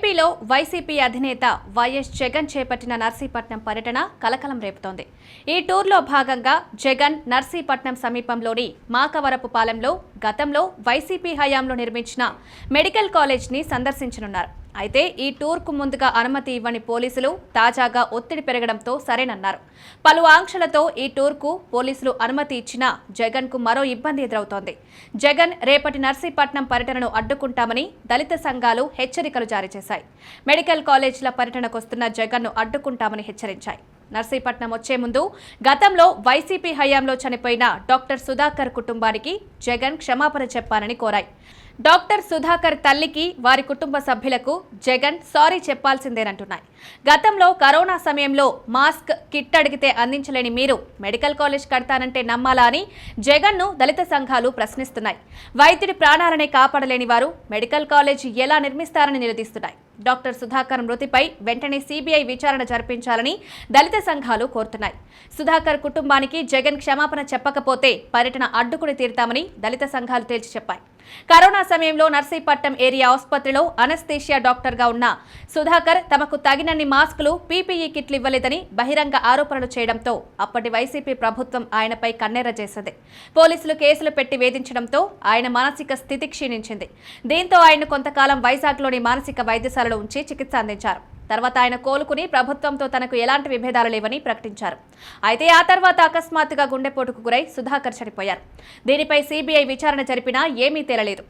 ఏపీలో వైసీపీ అధినేత వైఎస్ జగన్ చేపట్టిన నర్సీపట్నం పర్యటన కలకలం రేపుతోంది. ఈ టూర్లో భాగంగా జగన్ నర్సీపట్నం సమీపంలోని మాకవరపుపాలెంలో గతంలో వైసీపీ హయాంలో నిర్మించిన మెడికల్ కాలేజ్ని సందర్శించనున్నారు. అయితే ఈ టూర్కు ముందుగా అనుమతి ఇవ్వని పోలీసులు తాజాగా ఒత్తిడి పెరగడంతో సరేనన్నారు. పలు ఆంక్షలతో ఈ టూర్కు పోలీసులు అనుమతి ఇచ్చినా జగన్కు మరో ఇబ్బంది ఎదురవుతోంది. జగన్ రేపటి నర్సీపట్నం పర్యటనను అడ్డుకుంటామని దళిత సంఘాలు హెచ్చరికలు జారీ చేశాయి. మెడికల్ కాలేజీల పర్యటనకొస్తున్న జగన్ను అడ్డుకుంటామని హెచ్చరించాయి. నర్సీపట్నం వచ్చే ముందు గతంలో వైసీపీ హయాంలో చనిపోయిన డాక్టర్ సుధాకర్ కుటుంబానికి జగన్ క్షమాపణ చెప్పాలని కోరాయి. డాక్టర్ సుధాకర్ తల్లికి, వారి కుటుంబ సభ్యులకు జగన్ సారీ చెప్పాల్సిందేనంటున్నాయి. గతంలో కరోనా సమయంలో మాస్క్, కిట్ అడిగితే అందించలేని మీరు మెడికల్ కాలేజ్ కడతానంటే నమ్మాలా అని జగన్ను దళిత సంఘాలు ప్రశ్నిస్తున్నాయి. వైద్యుడి ప్రాణాలనే కాపాడలేని వారు మెడికల్ కాలేజ్ ఎలా నిర్మిస్తారని నిలదీస్తున్నాయి. డాక్టర్ సుధాకర్ మృతిపై వెంటనే సిబిఐ విచారణ జరిపించాలని దళిత సంఘాలు కోరుతున్నాయి. సుధాకర్ కుటుంబానికి జగన్ క్షమాపణ చెప్పకపోతే పర్యటన అడ్డుకుని తీరుతామని దళిత సంఘాలు తేల్చి చెప్పాయి. కరోనా సమయంలో నర్సీపట్నం ఏరియా ఆసుపత్రిలో అనస్థీషియా డాక్టర్గా ఉన్న సుధాకర్ తమకు తగినన్ని మాస్కులు, పీపీఈ కిట్లు ఇవ్వలేదని బహిరంగ ఆరోపణలు చేయడంతో అప్పటి వైసీపీ ప్రభుత్వం ఆయనపై కన్నెర్ర చేసింది. పోలీసులు కేసులు పెట్టి వేధించడంతో ఆయన మానసిక స్థితి క్షీణించింది. దీంతో ఆయన కొంతకాలం వైజాగ్లోని మానసిక వైద్యశాలలో ఉంచి చికిత్స అందించారు. తర్వాత ఆయన కోలుకుని ప్రభుత్వంతో తనకు ఎలాంటి విభేదాలు లేవని ప్రకటించారు. అయితే ఆ తర్వాత అకస్మాత్తుగా గుండెపోటుకు గురై సుధాకర్ చనిపోయారు. దీనిపై సిబిఐ విచారణ జరిపినా ఏమీ తేలలేదు.